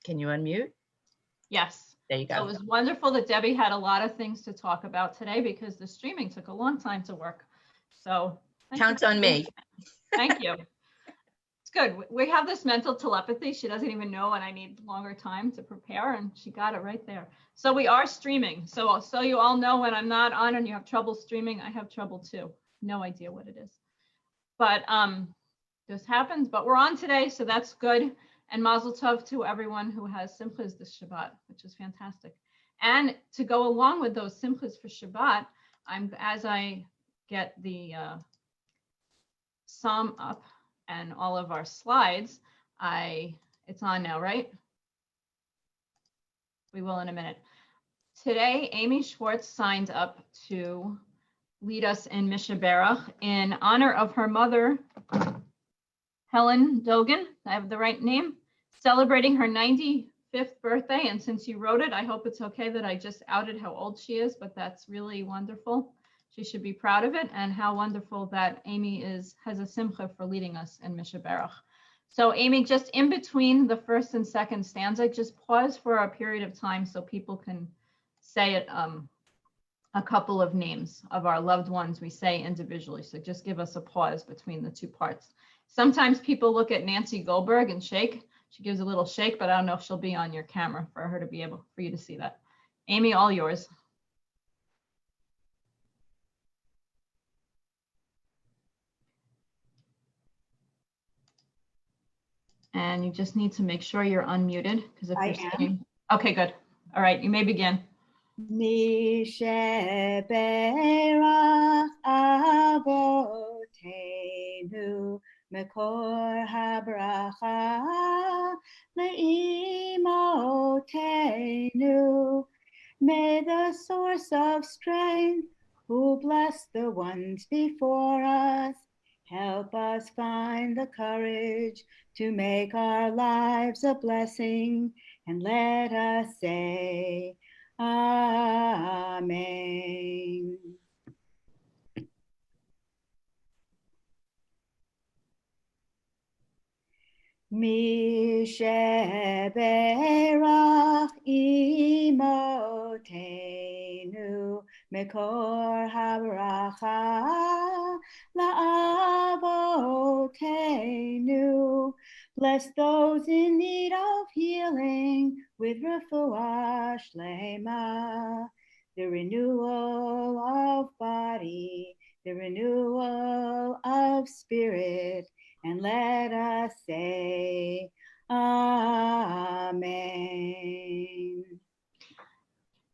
Can you unmute? Yes. There you go. So it was wonderful that Debbie had a lot of things to talk about today because the streaming took a long time to work. So count on me. Thank you. It's good. We have this mental telepathy. She doesn't even know when I need longer time to prepare, and she got it right there. So we are streaming. So you all know when I'm not on and you have trouble streaming, I have trouble too. No idea what it is. But this happens, but we're on today, so that's good. And Mazel Tov to everyone who has simchas this Shabbat, which is fantastic. And to go along with those simchas for Shabbat, as I get the psalm up and all of our slides, it's on now, right? We will in a minute. Today, Amy Schwartz signed up to lead us in Misha Berach in honor of her mother, Helen Dogan. I have the right name, celebrating her 95th birthday. And since you wrote it, I hope it's okay that I just outed how old she is, but that's really wonderful. She should be proud of it, and how wonderful that Amy has a simcha for leading us in Misha Berach. So Amy, just in between the first and second stanza, just pause for a period of time so people can say it, a couple of names of our loved ones we say individually. So just give us a pause between the two parts. Sometimes people look at Nancy Goldberg and shake. She gives a little shake, but I don't know if she'll be on your camera for you to see that. Amy, all yours. And you just need to make sure you're unmuted, because if you're sitting. Okay, good. All right, you may begin. Mishe berach avotenu mekor habracha leimotenu. May the source of strength, who bless the ones before us, help us find the courage to make our lives a blessing, and let us say, Amen. Mishe berach imotenu mekor habracha la'avotenu. Bless those in need of healing with refuah shlema, the renewal of body, the renewal of spirit, and let us say, Amen.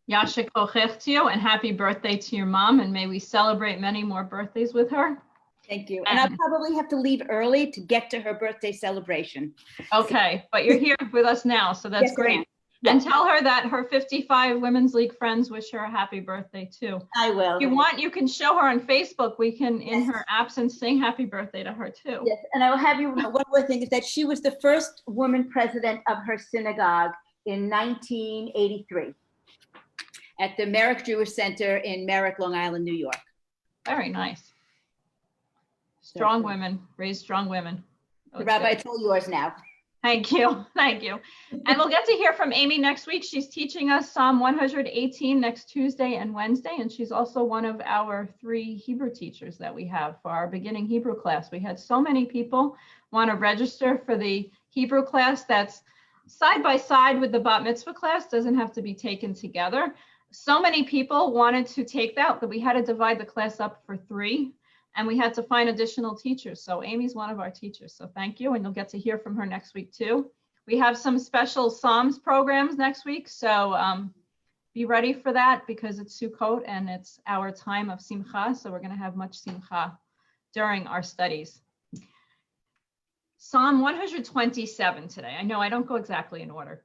Yasha kochech to you, and happy birthday to your mom, and may we celebrate many more birthdays with her. Thank you. And I'll probably have to leave early to get to her birthday celebration. Okay, but you're here with us now, so that's great. And tell her that her 55 Women's League friends wish her a happy birthday too. I will. If you want, you can show her on Facebook. We can, in her absence, sing happy birthday to her too. Yes, and I will have you know, one more thing is that she was the first woman president of her synagogue in 1983 at the Merrick Jewish Center in Merrick, Long Island, New York. Very nice. Strong women, raise strong women. Rabbi, it's all yours now. Thank you. Thank you. And we'll get to hear from Amy next week. She's teaching us Psalm 118 next Tuesday and Wednesday. And she's also one of our 3 Hebrew teachers that we have for our beginning Hebrew class. We had so many people want to register for the Hebrew class that's side by side with the bat mitzvah class, doesn't have to be taken together. So many people wanted to take that we had to divide the class up for 3. And we had to find additional teachers. So Amy's one of our teachers. So thank you. And you'll get to hear from her next week too. We have some special Psalms programs next week. So be ready for that, because it's Sukkot and it's our time of Simcha. So we're going to have much Simcha during our studies. Psalm 127 today. I know I don't go exactly in order,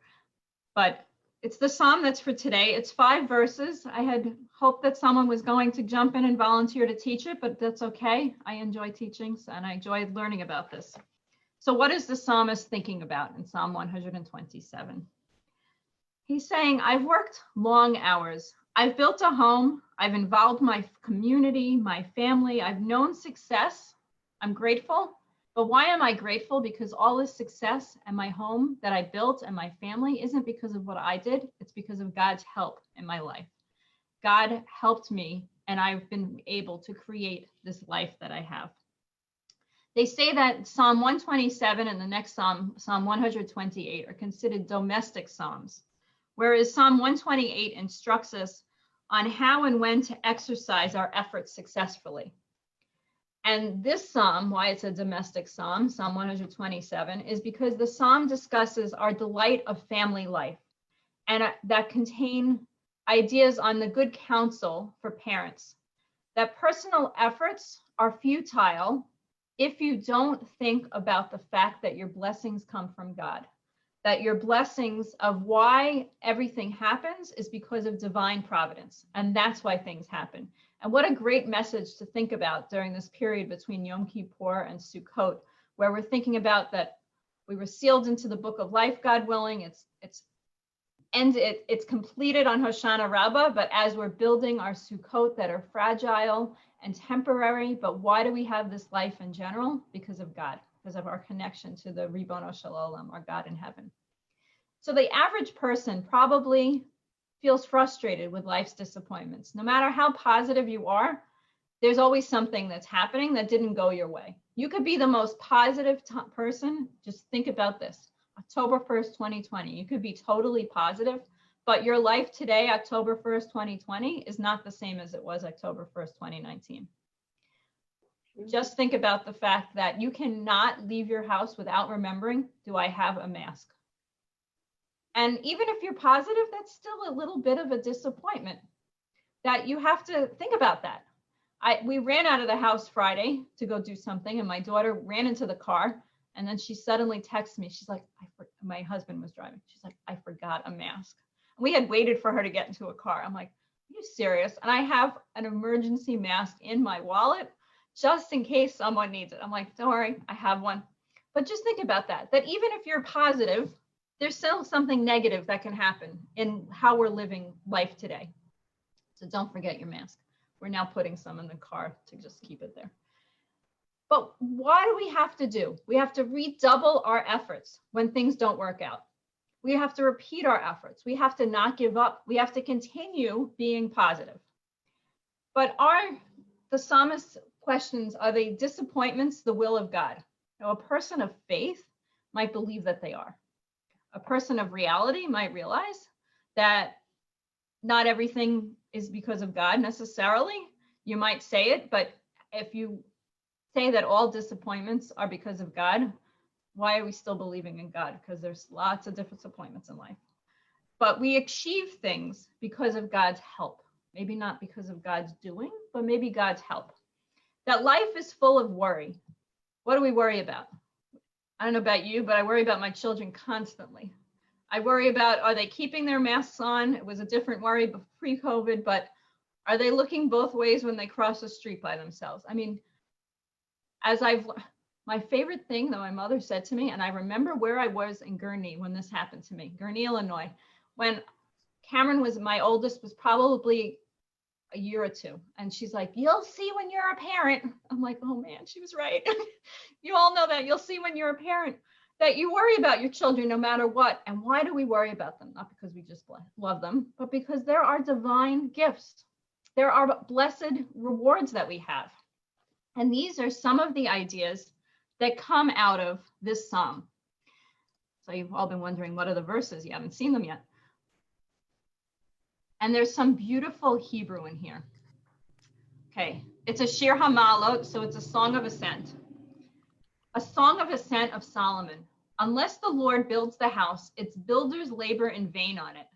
but it's the Psalm that's for today. It's 5 verses. I had hoped that someone was going to jump in and volunteer to teach it, but that's okay. I enjoy teaching and I enjoy learning about this. So what is the psalmist thinking about in Psalm 127? He's saying, I've worked long hours. I've built a home. I've involved my community, my family. I've known success. I'm grateful. But why am I grateful? Because all this success and my home that I built and my family isn't because of what I did. It's because of God's help in my life. God helped me, and I've been able to create this life that I have. They say that Psalm 127 and the next Psalm, Psalm 128, are considered domestic Psalms, whereas Psalm 128 instructs us on how and when to exercise our efforts successfully. And this Psalm, why it's a domestic Psalm, Psalm 127, is because the Psalm discusses our delight of family life, and that contain ideas on the good counsel for parents, that personal efforts are futile if you don't think about the fact that your blessings come from God, that your blessings of why everything happens is because of divine providence. And that's why things happen. And what a great message to think about during this period between Yom Kippur and Sukkot, where we're thinking about that we were sealed into the book of life, God willing. It's completed on Hoshana Rabbah, but as we're building our Sukkot that are fragile and temporary, but why do we have this life in general? Because of God, because of our connection to the Ribono Shel Olam, our God in heaven. So the average person probably feels frustrated with life's disappointments. No matter how positive you are, there's always something that's happening that didn't go your way. You could be the most positive person. Just think about this. October 1st, 2020, you could be totally positive, but your life today, October 1st, 2020, is not the same as it was October 1st, 2019. Just think about the fact that you cannot leave your house without remembering, do I have a mask? And even if you're positive, that's still a little bit of a disappointment that you have to think about that. We ran out of the house Friday to go do something, and my daughter ran into the car. And then she suddenly texts me. She's like, my husband was driving. She's like, I forgot a mask. And we had waited for her to get into a car. I'm like, are you serious? And I have an emergency mask in my wallet just in case someone needs it. I'm like, don't worry, I have one. But just think about that even if you're positive, there's still something negative that can happen in how we're living life today. So don't forget your mask. We're now putting some in the car to just keep it there. But what do we have to do? We have to redouble our efforts when things don't work out. We have to repeat our efforts. We have to not give up. We have to continue being positive. But the psalmist's questions, are they disappointments the will of God? Now, a person of faith might believe that they are. A person of reality might realize that not everything is because of God necessarily. You might say it, but if you say that all disappointments are because of God, why are we still believing in God? Because there's lots of disappointments in life. But we achieve things because of God's help. Maybe not because of God's doing, but maybe God's help. That life is full of worry. What do we worry about? I don't know about you, but I worry about my children constantly. I worry about, are they keeping their masks on? It was a different worry pre-COVID, but are they looking both ways when they cross the street by themselves? I mean, my favorite thing that my mother said to me, and I remember where I was in Gurnee when this happened to me, Gurnee, Illinois, when Cameron my oldest was probably a year or two. And she's like, you'll see when you're a parent. I'm like, oh man, she was right. You all know that you'll see when you're a parent that you worry about your children no matter what. And why do we worry about them? Not because we just love them, but because there are divine gifts. There are blessed rewards that we have. And these are some of the ideas that come out of this psalm. So you've all been wondering, what are the verses? You haven't seen them yet. And there's some beautiful Hebrew in here. Okay, it's a Shir HaMa'alot, so it's a song of ascent. A song of ascent of Solomon. Unless the Lord builds the house, its builders labor in vain on it.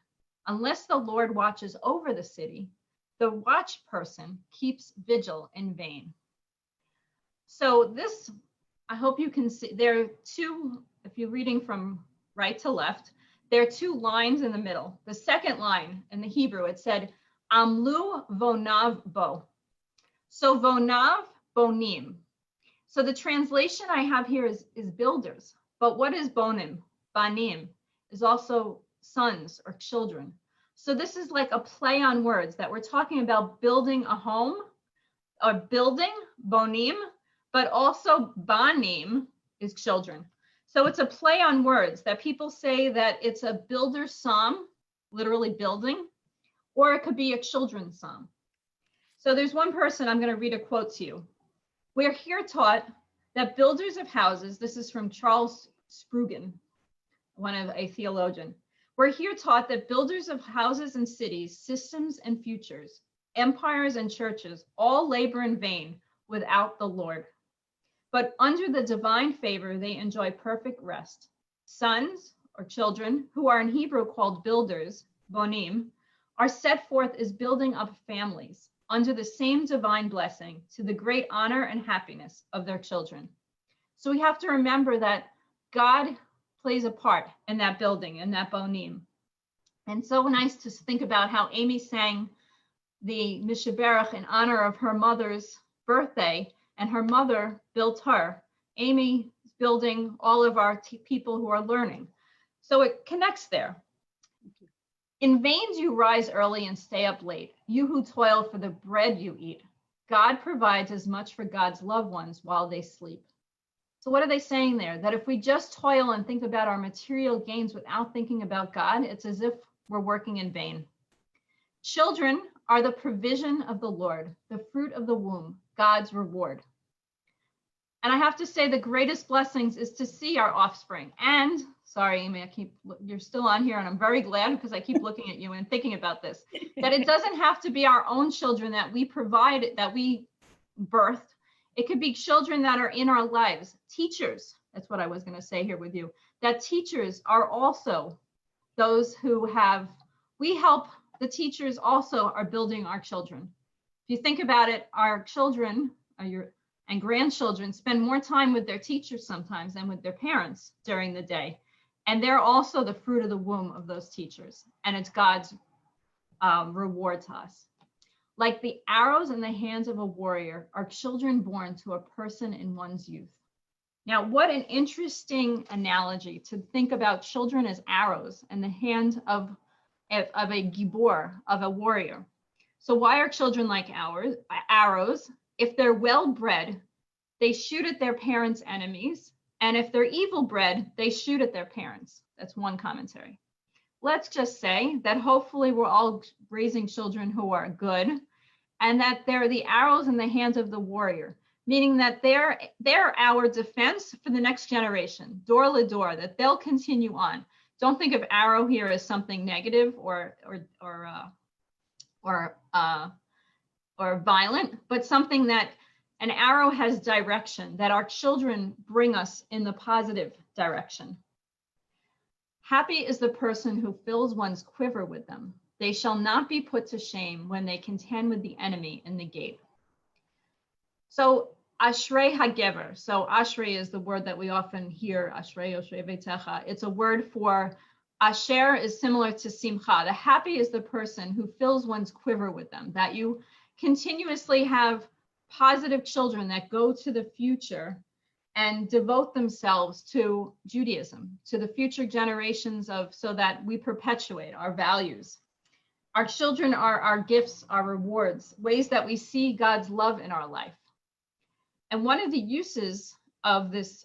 Unless the Lord watches over the city, the watch person keeps vigil in vain. So this, I hope you can see, there are two, if you're reading from right to left, there are two lines in the middle. The second line in the Hebrew, it said, Amlu vonav bo. So vonav bonim. So the translation I have here is builders. But what is bonim? Banim is also sons or children. So this is like a play on words that we're talking about building a home or building, bonim, but also banim, is children. So it's a play on words that people say that it's a builder's psalm, literally building, or it could be a children's psalm. So there's one person, I'm going to read a quote to you. We're here taught that builders of houses, this is from Charles Sprugeon, one of a theologian. We're here taught that builders of houses and cities, systems and futures, empires and churches, all labor in vain without the Lord. But under the divine favor, they enjoy perfect rest. Sons or children, who are in Hebrew called builders, bonim, are set forth as building up families under the same divine blessing to the great honor and happiness of their children. So we have to remember that God plays a part in that building, in that bonim. And so nice to think about how Amy sang the Mishaberach in honor of her mother's birthday, and her mother built her. Amy is building all of our people who are learning. So it connects there. In vain do you rise early and stay up late, you who toil for the bread you eat. God provides as much for God's loved ones while they sleep. So what are they saying there? That if we just toil and think about our material gains without thinking about God, it's as if we're working in vain. Children are the provision of the Lord, the fruit of the womb, God's reward. And I have to say the greatest blessings is to see our offspring. And sorry, Amy, you're still on here, and I'm very glad because I keep looking at you and thinking about this, that it doesn't have to be our own children that we provide, that we birthed. It could be children that are in our lives. Teachers, that's what I was going to say here with you, that teachers are also those who we help the teachers also are building our children. If you think about it, our children and grandchildren spend more time with their teachers sometimes than with their parents during the day. And they're also the fruit of the womb of those teachers. And it's God's reward to us. Like the arrows in the hands of a warrior are children born to a person in one's youth. Now, what an interesting analogy to think about children as arrows in the hand of a gibor, of a warrior. So why are children like arrows? If they're well-bred, they shoot at their parents' enemies. And if they're evil-bred, they shoot at their parents. That's one commentary. Let's just say that hopefully we're all raising children who are good, and that they're the arrows in the hands of the warrior, meaning that they're our defense for the next generation, door to door, that they'll continue on. Don't think of arrow here as something negative or violent, but something that an arrow has direction, that our children bring us in the positive direction. Happy is the person who fills one's quiver with them. They shall not be put to shame when they contend with the enemy in the gate. So Ashrei HaGever. So Ashrei is the word that we often hear, Ashrei Vetecha. It's a word for Asher is similar to Simcha. The happy is the person who fills one's quiver with them, that you continuously have positive children that go to the future and devote themselves to Judaism, to the future generations so that we perpetuate our values. Our children are our gifts, our rewards, ways that we see God's love in our life. And one of the uses of this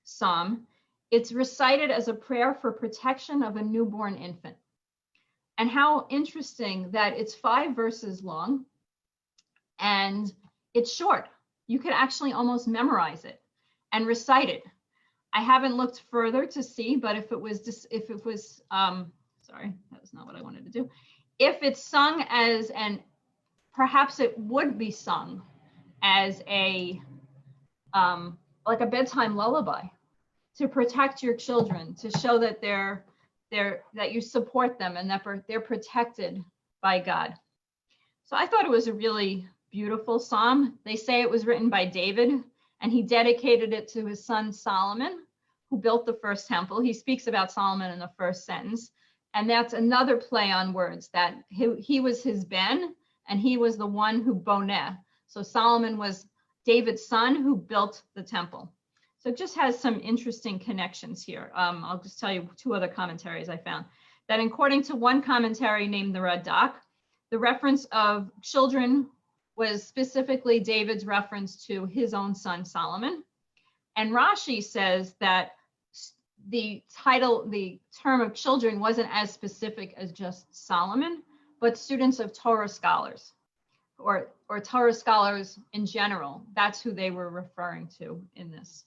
psalm, it's recited as a prayer for protection of a newborn infant. And how interesting that it's 5 verses long and it's short. You could actually almost memorize it and recite it. I haven't looked further to see, but if it was, sorry, that was not what I wanted to do. If it's sung as, and perhaps it would be sung as a, like a bedtime lullaby to protect your children, to show that that you support them and that they're protected by God. So I thought it was a really beautiful psalm. They say it was written by David, and he dedicated it to his son Solomon, who built the first temple. He speaks about Solomon in the first sentence. And that's another play on words, that he was his ben, and he was the one who boneh. So Solomon was David's son who built the temple. So it just has some interesting connections here. I'll just tell you 2 other commentaries I found. That according to one commentary named the Radak, the reference of children was specifically David's reference to his own son Solomon. And Rashi says that the term of children wasn't as specific as just Solomon, but students of Torah scholars or Torah scholars in general. That's who they were referring to in this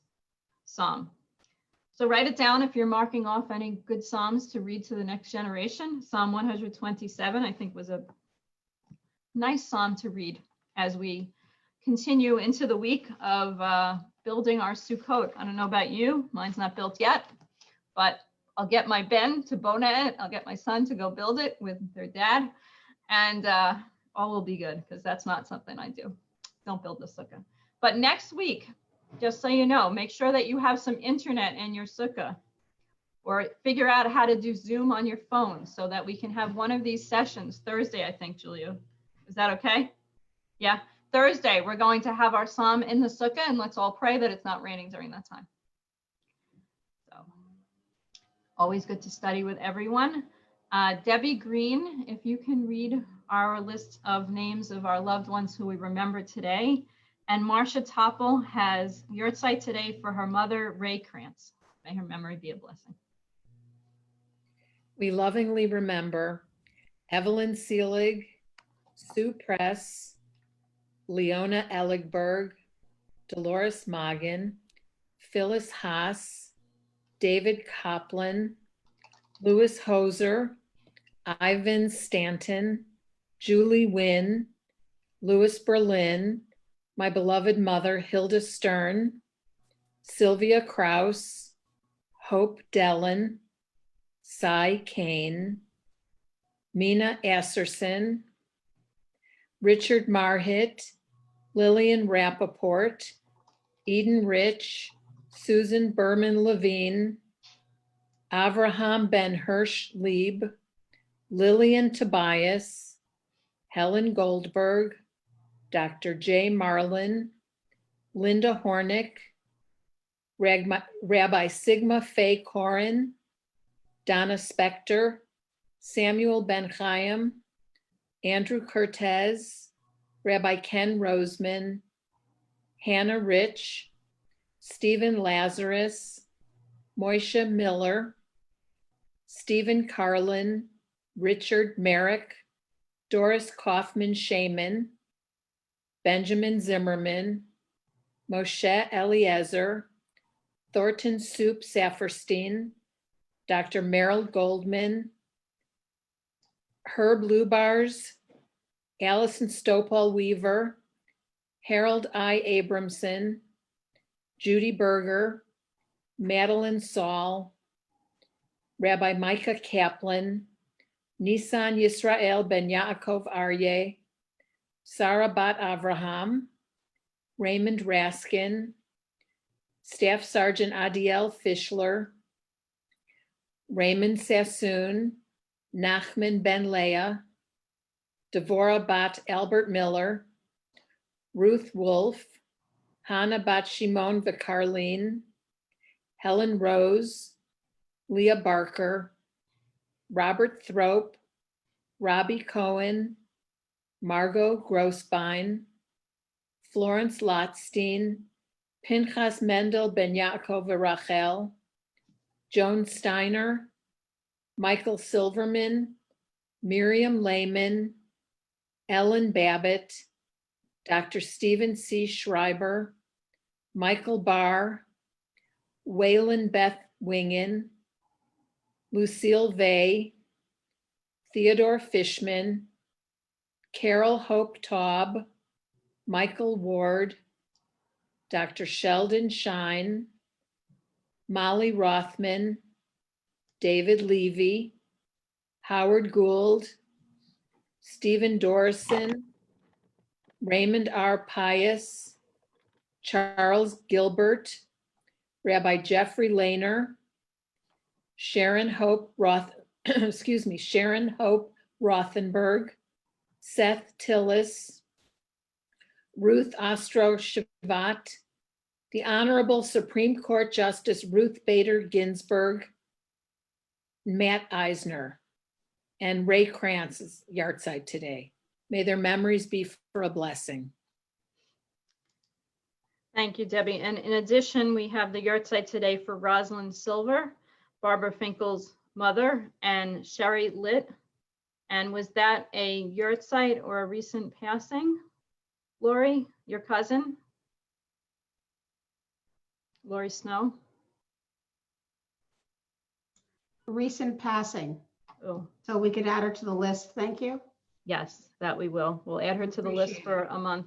psalm. So write it down if you're marking off any good psalms to read to the next generation. Psalm 127, I think, was a nice psalm to read as we continue into the week of building our Sukkot. I don't know about you, mine's not built yet, but I'll get my Ben to bona it. I'll get my son to go build it with their dad, and all will be good, because that's not something I do. Don't build the sukkah. But next week, just so you know, make sure that you have some internet in your sukkah, or figure out how to do Zoom on your phone so that we can have one of these sessions Thursday, I think, Julia. Is that okay? Yeah. Thursday, we're going to have our psalm in the sukkah, and let's all pray that it's not raining during that time. So, always good to study with everyone. Debbie Green, if you can read our list of names of our loved ones who we remember today. And Marcia Topple has yahrzeit today for her mother, Ray Krantz. May her memory be a blessing. We lovingly remember Evelyn Seelig, Sue Press, Leona Elligberg, Dolores Magen, Phyllis Haas, David Koplan, Louis Hoser, Ivan Stanton, Julie Wynn, Louis Berlin, my beloved mother, Hilda Stern, Sylvia Kraus, Hope Dellen, Cy Kane, Mina Asserson, Richard Marhit, Lillian Rappaport, Eden Rich, Susan Berman Levine, Avraham Ben Hirsch Lieb, Lillian Tobias, Helen Goldberg, Dr. J. Marlin, Linda Hornick, Rabbi Sigma Faye Corin, Donna Spector, Samuel Ben Chaim, Andrew Cortez, Rabbi Ken Roseman, Hannah Rich, Stephen Lazarus, Moisha Miller, Stephen Carlin, Richard Merrick, Doris Kaufman-Shaman, Benjamin Zimmerman, Moshe Eliezer, Thornton Soup Saferstein, Dr. Merrill Goldman, Herb Lubars, Allison Stopal Weaver, Harold I. Abramson, Judy Berger, Madeline Saul, Rabbi Micah Kaplan, Nisan Yisrael Ben Yaakov Aryeh, Sarah Bat Avraham, Raymond Raskin, Staff Sergeant Adiel Fischler, Raymond Sassoon, Nachman Ben Leah, Devorah Bat Albert Miller, Ruth Wolf, Hannah Bat Shimon Vikarlin, Helen Rose, Leah Barker, Robert Thrope, Robbie Cohen, Margot Grossbein, Florence Lotstein, Pinchas Mendel Ben Yaakov Rachel, Joan Steiner, Michael Silverman, Miriam Lehman, Ellen Babbitt, Dr. Stephen C. Schreiber, Michael Barr, Waylon Beth Wingen, Lucille Vey, Theodore Fishman, Carol Hope Taub, Michael Ward, Dr. Sheldon Shine, Molly Rothman, David Levy, Howard Gould, Stephen Dorison, Raymond R. Pius, Charles Gilbert, Rabbi Jeffrey Lehner, Sharon Hope Sharon Hope Rothenberg, Seth Tillis, Ruth Ostro Shavat, the Honorable Supreme Court Justice Ruth Bader Ginsburg, Matt Eisner, and Ray Krantz's yahrzeit today. May their memories be for a blessing. Thank you, Debbie. And in addition, we have the yard site today for Rosalind Silver, Barbara Finkel's mother, and Sherry Litt. And was that a yurt site or a recent passing? Lori, your cousin? Lori Snow? Recent passing, Oh, so we could add her to the list. Thank you. yes, that we will. We'll add her to the list for a month.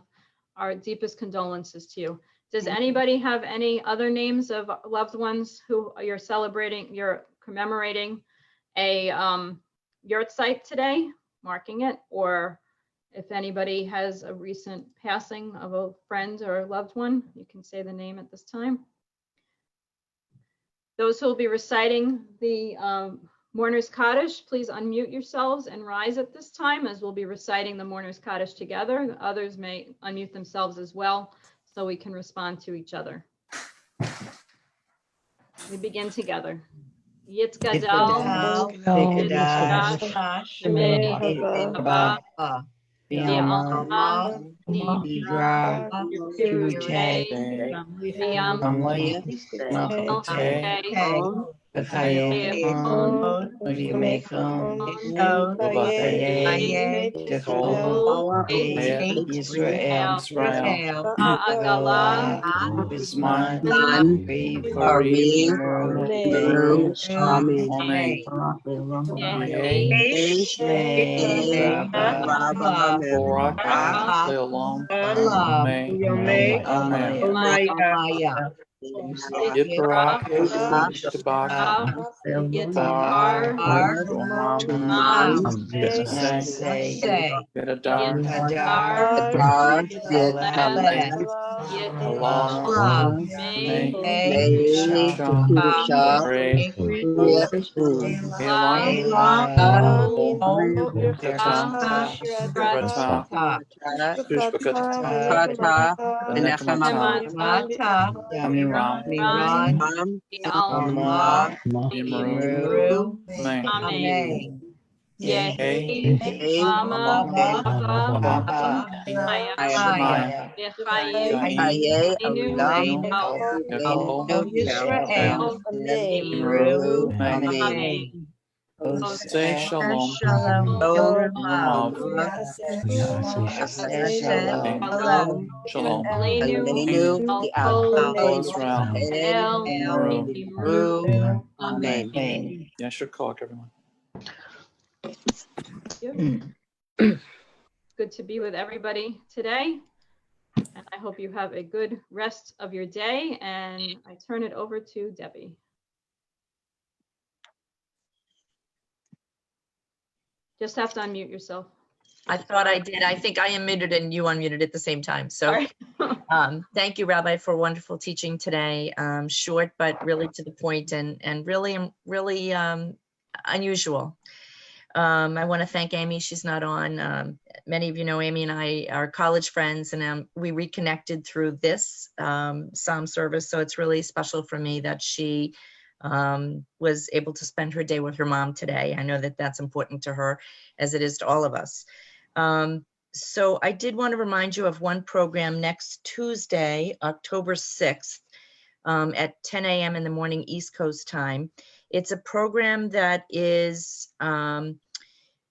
Our deepest condolences to you. Does Thank you. anybody have any other names of loved ones who you're celebrating, you're commemorating a yurt site today, marking it? Or if anybody has a recent passing of a friend or loved one, you can say the name at this time. Those who will be reciting the Mourner's Kaddish, please unmute yourselves and rise at this time, as we'll be reciting the Mourner's Kaddish together. Others may unmute themselves as well, so we can respond to each other. We begin together. Yitz Gadal, Tikadash, Shemei Haba, Haba, Biama, Bi'alma, Nidra, Shute, Biyam, Namaste, Batayon, Makom, B'Yachad, Israel, Ha'agala, Bisman, Ari, Vari, Amen. Yehi, Shne, Rabba, Rabba, Leolam, Amen, Omaya. Yitzhak, Yitbarak, Yitzhar, Mom, Namaste, Yedadar, Yitzhar, Adar, Helen, Allah, Allah, Yitzhak, May, Shah, Kusha, Ray, Elam, Tata, Rata, Shbakata, Kata, Benekamata, Mata, Amiram, Ram, Amma, Alma, Imru, May, Amen. Hey, Yehi, Mama, Baba, Abba, Maya, Shemaya, Bechayim, Yain, Aye, Enu, Olam, Al, Yakol, Yisrael, Al, Imru, Imru, May, Amen. Say Shalom, Shalom, Olam, Aseh Shalom, Shalom, Shalom, Aleinu, Aleinu, Al the Kol, All Alcohol, Israel, El, Imru, Imru, Amen. Amen. Yasher Koach, everyone. Good to be with everybody today. And I hope you have a good rest of your day. And I turn it over to Debbie. Just have to unmute yourself. I thought I did. I think I unmuted and you unmuted at the same time. So Sorry. thank you, Rabbi, for wonderful teaching today. Short, but really to the point and really unusual. I want to thank Amy. She's not on. Many of you know Amy and I are college friends, and we reconnected through this Psalm service. So it's really special for me that she was able to spend her day with her mom today. I know that that's important to her, as it is to all of us. So I did want to remind you of one program next Tuesday, October 6th, at 10 a.m. in the morning East Coast time. It's a program that is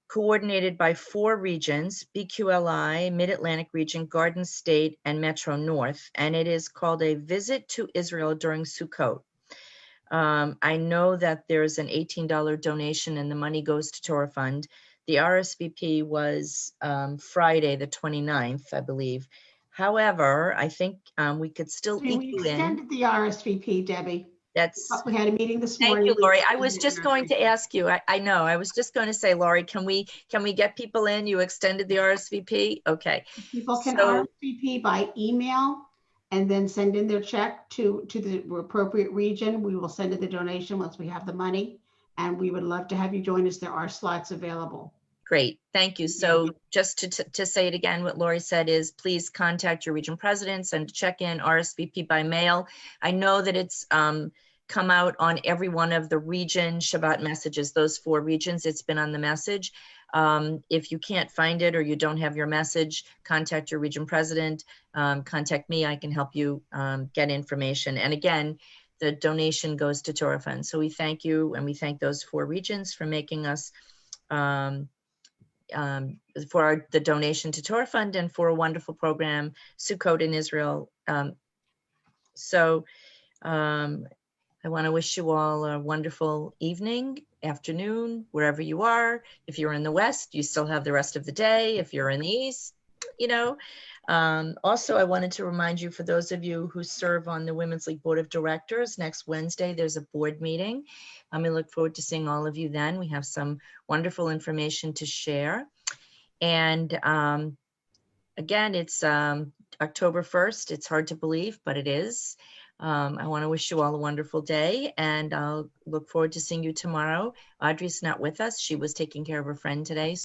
coordinated by 4 regions: BQLI, Mid-Atlantic Region, Garden State, and Metro North. And it is called A Visit to Israel During Sukkot. I know that there's an $18 donation and the money goes to Torah Fund. The RSVP was Friday, the 29th, I believe. However, I think we could still We eke you in. extended the RSVP, Debbie. That's, We had a meeting this thank morning. you, Lori. I was just going to ask you, I know, I was just going to say, Lori, can we get people in? You extended the RSVP? Okay. People can So- RSVP by email and then send in their check to the appropriate region. We will send in the donation once we have the money. And we would love to have you join us. There are slots available. Great, thank you. So just to say it again, what Lori said is please contact your region presidents and check in RSVP by mail. I know that it's come out on every one of the region Shabbat messages, those 4 regions, it's been on the message. If you can't find it or you don't have your message, contact your region president, contact me. I can help you get information. And again, the donation goes to Torah Fund. So we thank you, and we thank those 4 regions for making us, the donation to Torah Fund and for a wonderful program, Sukkot in Israel. I want to wish you all a wonderful evening, afternoon, wherever you are. If you're in the West, you still have the rest of the day. If you're in the East, you know. Also, I wanted to remind you, for those of you who serve on the Women's League Board of Directors, next Wednesday, there's a board meeting. I look forward to seeing all of you then. We have some wonderful information to share. And again, it's October 1st. It's hard to believe, but it is. I want to wish you all a wonderful day, and I'll look forward to seeing you tomorrow. Audrey's not with us. She was taking care of a friend today.